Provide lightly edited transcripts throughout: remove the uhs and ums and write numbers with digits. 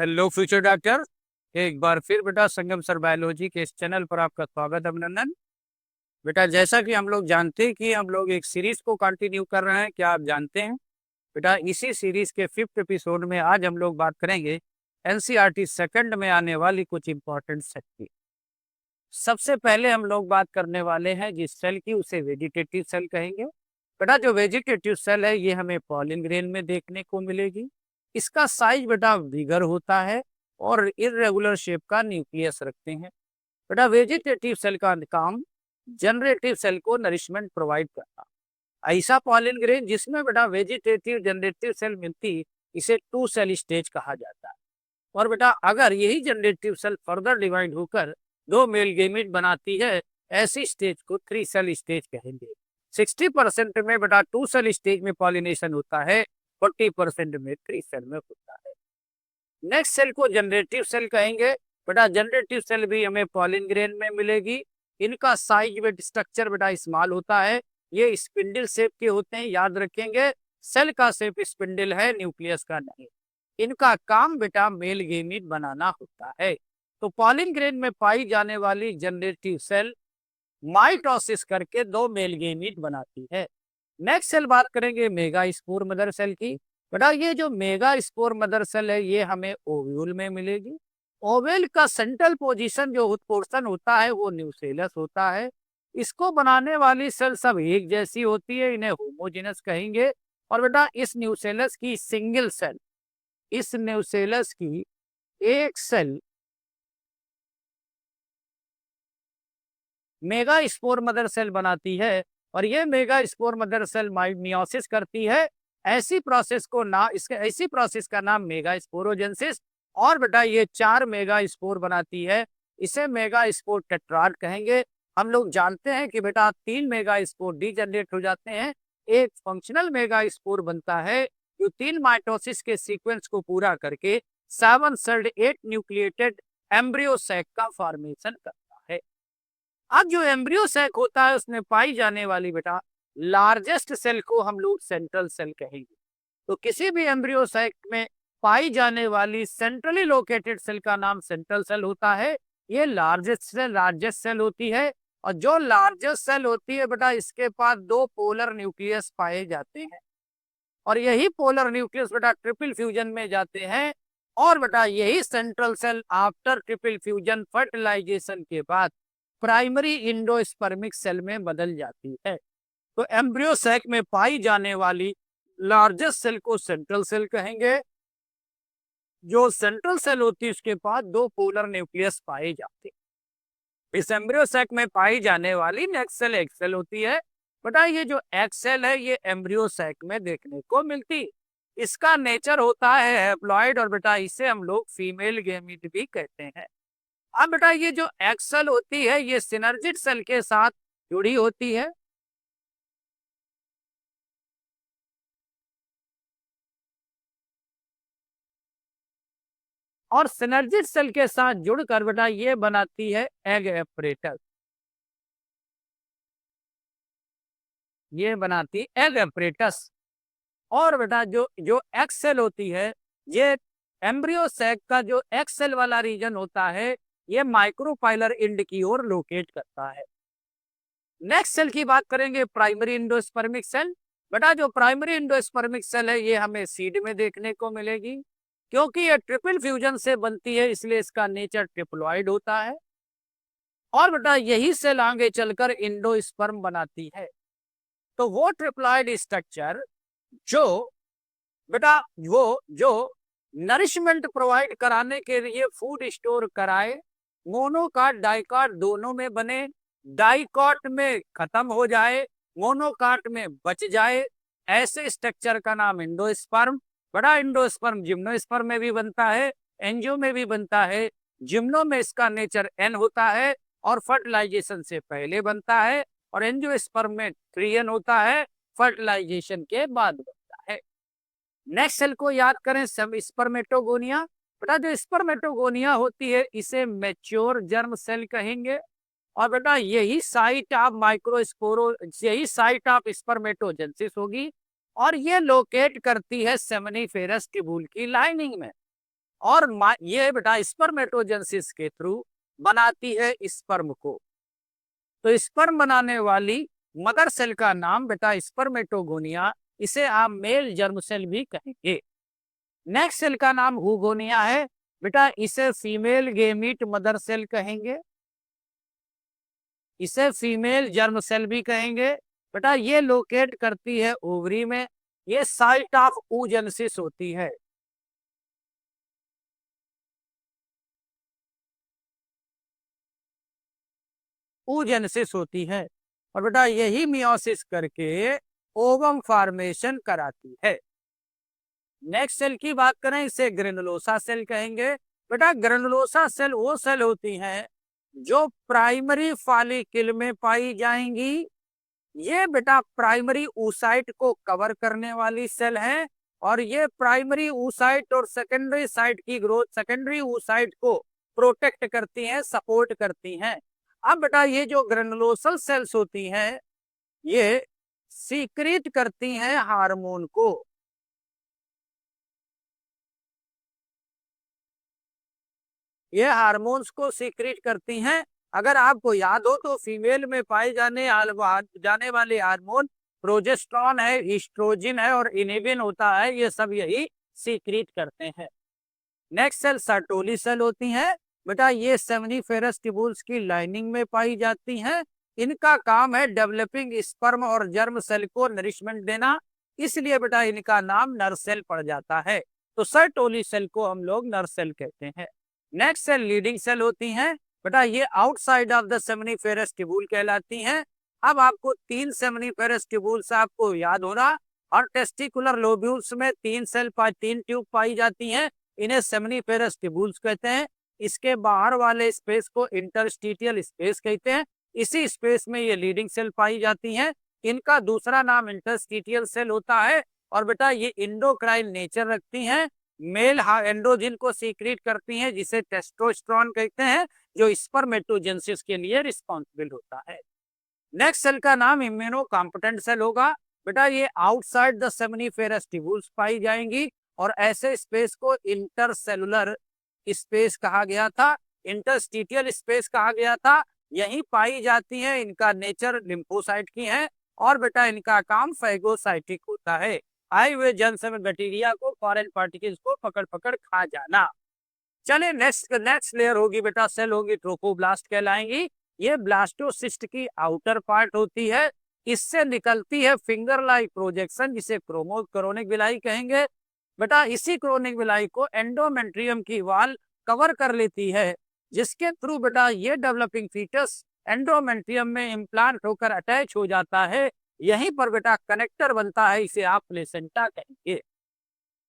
Hello future doctor. एक बार फिर बेटा संगम सर बायोलॉजी के इस चैनल पर आपका स्वागत अभिनंदन। बेटा जैसा कि हम लोग जानते हैं कि हम लोग एक सीरीज को कंटिन्यू कर रहे हैं, क्या आप जानते हैं? बेटा इसी सीरीज के 5th एपिसोड में आज हम लोग बात करेंगे एनसीईआरटी सेकंड में आने वाली कुछ इंपॉर्टेंट सेल की। सबसे पहले हम लोग बात करने वाले हैं जिस सेल की, उसे वेजिटेटिव सेल कहेंगे। बेटा जो वेजिटेटिव सेल है ये हमें पॉलिन ग्रेन में देखने को मिलेगी। इसका साइज बेटा बिगर होता है और इरेगुलर शेप का न्यूक्लियस रखते हैं। बेटा वेजिटेटिव सेल का काम जनरेटिव सेल को नरिशमेंट प्रोवाइड करना। ऐसा पॉलिन ग्रेन जिसमें बेटा वेजिटेटिव जनरेटिव सेल मिलती, इसे 2 सेल स्टेज कहा जाता है। और बेटा अगर यही जनरेटिव सेल फर्दर डिवाइड होकर 2 मेल गेमिट बनाती है, ऐसी स्टेज को 3 सेल स्टेज कहेंगे। 60% में बेटा 2 सेल स्टेज में पॉलिनेशन होता है, 40% में 3 सेल में होता है। नेक्स्ट सेल को जनरेटिव सेल कहेंगे। बेटा जनरेटिव सेल भी हमें पॉलिन ग्रेन में मिलेगी। इनका साइज व स्ट्रक्चर बेटा स्मॉल होता है, ये स्पिंडल शेप के होते हैं, याद रखेंगे। सेल का शेप स्पिंडल है, न्यूक्लियस का नहीं। इनका काम बेटा मेल गेमीट बनाना होता है। तो पॉलिन ग्रेन में पाई जाने वाली जनरेटिव सेल माइटोसिस करके 2 मेल गेमीट बनाती है। नेक्स्ट सेल बात करेंगे मेगा स्पोर मदर सेल की। बेटा ये जो मेगा स्पोर मदर सेल है ये हमें ओव्यूल में मिलेगी। ओवेल का सेंट्रल पोजीशन जो पोर्शन होता है वो न्यूसेलस होता है। इसको बनाने वाली सेल सब एक जैसी होती है, इन्हें होमोजेनस कहेंगे। और बेटा इस न्यूसेलस की सिंगल सेल, इस न्यूसेलस की एक cell mega spore mother cell बनाती है। और ये mega spore mother cell meiosis करती है। ऐसी प्रोसेस का नाम मेगा स्पोरोजेनेसिस। और बेटा ये 4 मेगा स्पोर बनाती है, इसे मेगा स्पोर टेट्राड कहेंगे। हम लोग जानते हैं कि बेटा 3 मेगा स्पोर डीजनरेट हो जाते हैं, एक फंक्शनल मेगा स्पोर बनता है जो 3 माइटोसिस के सीक्वेंस को पूरा करके 7 सेल्ड 8 न्यूक्लिएटेड एम्ब्रियो सैक का फॉर्मेशन करता है। अब जो एम्ब्रियो सैक होता है उसमें पाई जाने वाली बेटा लार्जेस्ट सेल को हम लोग सेंट्रल सेल कहेंगे। तो किसी भी एम्ब्रियो सैक में पाई जाने वाली सेंट्रली लोकेटेड सेल का नाम सेंट्रल सेल होता है। ये लार्जेस्ट सेल होती है। और जो लार्जेस्ट सेल होती है बेटा इसके पास 2 पोलर न्यूक्लियस पाए जाते हैं। और यही पोलर न्यूक्लियस बेटा ट्रिपल फ्यूजन में जाते हैं। और बेटा यही central cell after triple fusion fertilisation के बाद प्राइमरी इंडोस्पर्मिक सेल में बदल जाती है। तो एम्ब्रियो सैक में पाई जाने वाली लार्जेस्ट सेल को सेंट्रल सेल कहेंगे। जो सेंट्रल सेल होती है उसके पास 2 पोलर न्यूक्लियस पाए जाते हैं। इस एम्ब्रियो सैक में पाई जाने वाली नेक्स्ट सेल एक्स सेल होती है। बेटा ये जो एक्स सेल है ये एम्ब्रियो सैक में देखने को मिलती। इसका नेचर होता है हैप्लॉइड और बेटा इसे हम लोग फीमेल गेमीट भी कहते हैं। अब बेटा ये जो एक्स सेल होती है ये सिनर्जिड सेल के साथ जुड़ी होती है। और सिनर्जिड सेल के साथ जुड़कर बेटा ये बनाती है एग एपरेटस। ये बनाती एग एपरेटस। और बेटा जो जो एक्स सेल होती है ये एम्ब्रियो सैक का जो एक्स सेल वाला रीजन होता है ये माइक्रोपाइलर इंड की ओर लोकेट करता है। नेक्स्ट सेल की बात करेंगे प्राइमरी इंडोस्पर्मिक सेल। बेटा जो प्राइमरी इंडोस्पर्मिक सेल है ये हमें सीड में देखने को मिलेगी। क्योंकि ये ट्रिपल फ्यूजन से बनती है इसलिए इसका नेचर ट्रिप्लॉइड होता है। और बेटा यही सेल आगे चलकर इंडोस्पर्म बनाती है। तो वो ट्रिप्लॉइड स्ट्रक्चर जो बेटा वो जो नरिशमेंट प्रोवाइड कराने के लिए फूड स्टोर कराए, मोनोकाट डाइकाट दोनों में बने, डाइकाट में खत्म हो जाए, मोनोकाट में बच जाए, ऐसे स्ट्रक्चर का नाम इंडोस्पर्म। बड़ा इंडोस्पर्म जिम्नोस्पर्म में भी बनता है, एंजियो में भी बनता है। जिम्नो में इसका नेचर एन होता है और फर्टिलाइजेशन से पहले बनता है। और एंजियोस्पर्म में 3n होता है, फर्टिलाइजेशन के बाद बनता है। नेक्स्ट सेल को याद करें, सब स्पर्मेटोगोनिया। बेटा जो स्पर्मेटोगोनिया होती है इसे मैच्योर जर्म सेल कहेंगे। और बेटा यही साइट ऑफ माइक्रोस्पोरो, यही साइट ऑफ स्पर्मेटोजेनेसिस होगी। और ये लोकेट करती है सेमनीफेरस ट्यूबुल की लाइनिंग में। और ये बेटा स्पर्मेटोजेनेसिस के थ्रू बनाती है स्पर्म को। तो स्पर्म बनाने वाली मदर सेल का नाम बेटा स्पर्मेटोगोनिया, इसे आप मेल जर्म सेल भी कहेंगे। नेक्स्ट सेल का नाम हुगोनिया है बेटा, इसे फीमेल गेमीट मदर सेल कहेंगे, इसे फीमेल जर्म सेल भी कहेंगे बेटा। ये लोकेट करती है ओवरी में, ये साइट ऑफ oogenesis होती है। oogenesis होती है और बेटा यही मियोसिस करके ओवम फॉर्मेशन कराती है। नेक्स्ट सेल की बात करें, इसे ग्रेनुलोसा सेल कहेंगे बेटा। ग्रेनुलोसा सेल वो सेल होती हैं जो प्राइमरी फॉलिकल में पाई जाएंगी। ये बेटा प्राइमरी oocyte को कवर करने वाली सेल है और ये प्राइमरी oocyte और सेकेंडरी साइट की ग्रोथ, सेकेंडरी oocyte को प्रोटेक्ट करती हैं, सपोर्ट करती हैं। अब बेटा ये जो ग्रेनुलोसल सेल्स होती हैं ये सीक्रेट करती हैं हार्मोन को। ये हार्मोन्स को सीक्रेट करती हैं। अगर आपको याद हो तो फीमेल में पाए जाने वाले हार्मोन प्रोजेस्टेरॉन है, ईस्ट्रोजन है और इनिबिन होता है, ये सब यही सीक्रेट करते हैं। नेक्स्ट सेल सर्टोली सेल होती हैं बेटा, ये सेमनीफेरस ट्यूबुल्स की लाइनिंग में पाई जाती हैं। इनका काम है डेवलपिंग स्पर्म और जर्म सेल को नरिशमेंट देना, इसलिए बेटा इनका नाम नर सेल पड़ जाता है। तो सर्टोली सेल को हम लोग नर सेल कहते हैं। नेक्स्ट सेल लीडिंग सेल होती हैं बेटा, ये outside of the seminiferous tubule कहलाती हैं। अब आपको तीन सेमनीफेरस ट्यूबुल्स आपको याद होना, और टेस्टिकुलर लोब्यूल्स में तीन ट्यूब पाई जाती हैं, इन्हें सेमनीफेरस ट्यूबुल्स कहते हैं। इसके बाहर वाले स्पेस को इंटरस्टिशियल स्पेस कहते हैं। इसी स्पेस में ये लीडिंग सेल पाई जाती हैं। इनका दूसरा नाम इंटरस्टिशियल सेल होता है और बेटा ये इंडोक्राइन नेचर रखती हैं। मेल एंड्रोजन को सीक्रेट करती हैं जिसे टेस्टोस्टेरोन कहते हैं, जो स्पर्मेटोजेनेसिस के लिए रिस्पॉन्सिबल होता है। नेक्स्ट सेल का नाम इम्यूनो कॉम्पिटेंट सेल होगा बेटा, ये आउटसाइड द सेमनीफेरस ट्यूबुल्स पाई जाएंगी और ऐसे स्पेस को इंटरसेलुलर स्पेस कहा गया था, इंटरस्टिशियल स्पेस कहा गया था। यही पाई जाती है, इनका नेचर लिम्फोसाइट की है और बेटा इनका काम फैगोसाइटिक होता है, आए हुए जर्म्स में बैक्टीरिया को, फॉरेन पार्टिकल्स को पकड़ पकड़ खा जाना। चले नेक्स्ट लेयर होगी बेटा, सेल होगी ट्रोफोब्लास्ट कहलाएंगी। ये ब्लास्टोसिस्ट की आउटर पार्ट होती है, इससे निकलती है फिंगर लाइक प्रोजेक्शन जिसे क्रोनिक विलाई कहेंगे बेटा। इसी क्रोनिक विलाई को एंडोमेट्रियम की वॉल कवर कर लेती है, जिसके थ्रू बेटा ये डेवलपिंग फीटस एंडोमेट्रियम में इम्प्लांट होकर अटैच हो जाता है। यहीं पर बेटा कनेक्टर बनता है, इसे आप प्लेसेंटा कहेंगे।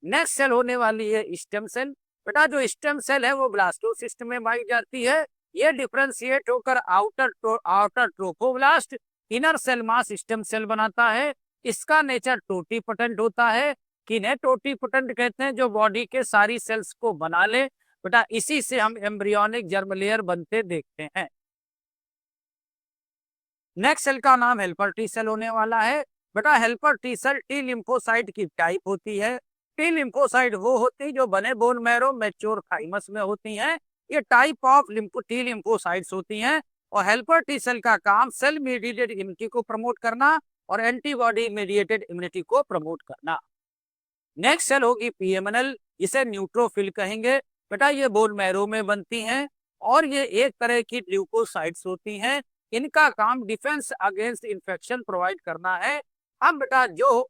नेक्स्ट सेल होने वाली है स्टेम सेल बेटा। जो स्टेम सेल है वो ब्लास्टोसिस्ट में पाई जाती है। ये डिफरेंशिएट होकर outer trophoblast, inner cell mass stem cell बनाता है। इसका नेचर टोटीपोटेंट होता है। किन्हें टोटीपोटेंट कहते हैं? जो बॉडी के सारी सेल्स को बना ले बेटा, इसी से हम एम्ब्रियोनिक जर्म लेयर बनते देखते हैं। नेक्स्ट सेल का नाम हेल्पर टी सेल होने वाला है बेटा। Helper T cell T lymphocyte की टाइप होती है। टी लिम्फोसाइट वो होती है जो बने बोन मैरो मैच्योर थाइमस में होती हैं। ये टाइप ऑफ टी लिम्फोसाइट्स होती हैं और हेल्पर टी सेल का काम सेल मीडिएटेड इम्यूनिटी को प्रमोट करना और एंटीबॉडी मीडिएटेड इम्यूनिटी को प्रमोट करना। नेक्स्ट सेल होगी पीएमएनएल, इसे न्यूट्रोफिल कहेंगे बेटा। ये बोन मैरो में बनती हैं और ये एक तरह की ल्यूकोसाइट्स होती हैं। इनका काम डिफेंस अगेंस्ट इंफेक्शन प्रोवाइड करना है। अब बेटा जो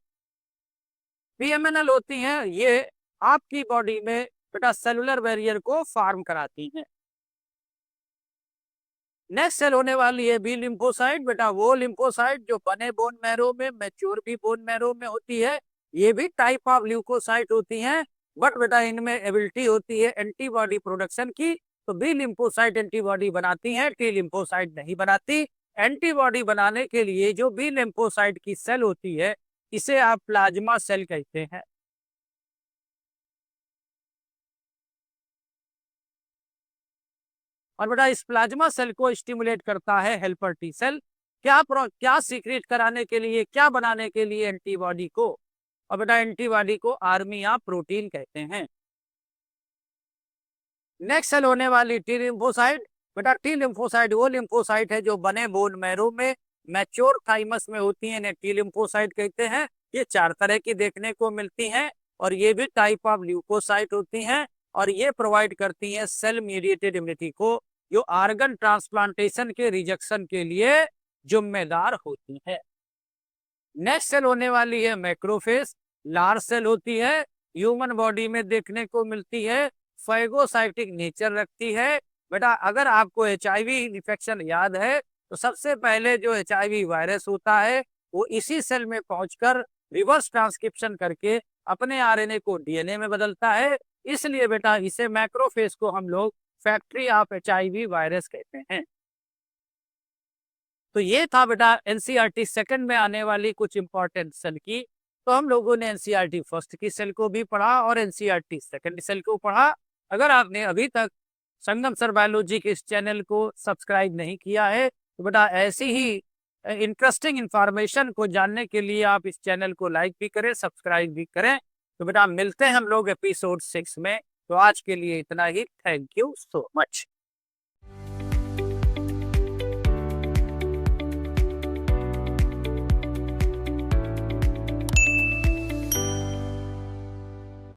पीएमएनएल होती हैं ये आपकी बॉडी में बेटा सेलुलर बैरियर को फॉर्म कराती हैं। नेक्स्ट सेल होने वाली है बी लिम्फोसाइट बेटा। वो लिम्फोसाइट जो बने बोन मैरो में, मैच्योर भी बोन मैरो में होती है। ये भी टाइप ऑफ ल्यूकोसाइट होती हैं, बट बेटा इनमें एबिलिटी होती है एंटीबॉडी प्रोडक्शन की। तो बी लिम्फोसाइट एंटीबॉडी बनाती हैं, टी लिम्फोसाइट नहीं बनाती। एंटीबॉडी बनाने के लिए जो बी लिम्फोसाइट की सेल होती है इसे आप प्लाज्मा सेल कहते हैं। और बेटा इस प्लाज्मा सेल को स्टिमुलेट करता है हेल्पर टी सेल। क्या सीक्रेट कराने के लिए, क्या बनाने के लिए? एंटीबॉडी को। और बेटा एंटीबॉडी को आर्मी या प्रोटीन कहते हैं। नेक्स्ट सेल होने वाली टी लिम्फोसाइट। बेटा टी लिम्फोसाइट वो लिम्फोसाइट है जो बने बोन मैरो में, मैच्योर थाइमस में होती है, इन्हें टी लिम्फोसाइट कहते हैं। ये 4 तरह की देखने को मिलती हैं और ये भी टाइप ऑफ ल्यूकोसाइट होती हैं और ये प्रोवाइड करती हैं सेल मीडिएटेड इम्यूनिटी को, जो आर्गन ट्रांसप्लांटेशन के रिजेक्शन के लिए जिम्मेदार होती है। नेक्स्ट सेल होने वाली है मैक्रोफेज। लार्ज सेल होती है, ह्यूमन बॉडी में देखने को मिलती है, फैगोसाइटिक नेचर रखती है। बेटा अगर आपको HIV इन्फेक्शन याद है तो सबसे पहले जो HIV वायरस होता है वो इसी सेल में पहुंचकर रिवर्स ट्रांसक्रिप्शन करके अपने RNA को DNA में बदलता है। इसलिए बेटा इसे मैक्रोफेज को हम लोग फैक्ट्री ऑफ HIV वायरस कहते हैं। तो ये था बेटा एनसीईआरटी सेकंड में आने वाली कुछ इंपॉर्टेंट सेल की। तो हम लोगों ने एनसीईआरटी फर्स्ट की सेल को भी पढ़ा और एनसीईआरटी सेकंड सेल को पढ़ा। अगर आपने अभी तक संगम सर बायोलॉजी के इस चैनल को सब्सक्राइब नहीं किया है तो बेटा ऐसी ही इंटरेस्टिंग इंफॉर्मेशन को जानने के लिए आप इस चैनल को लाइक भी करें, सब्सक्राइब भी करें। तो बेटा मिलते हैं हम लोग एपिसोड 6 में। तो आज के लिए इतना ही। Thank you so much.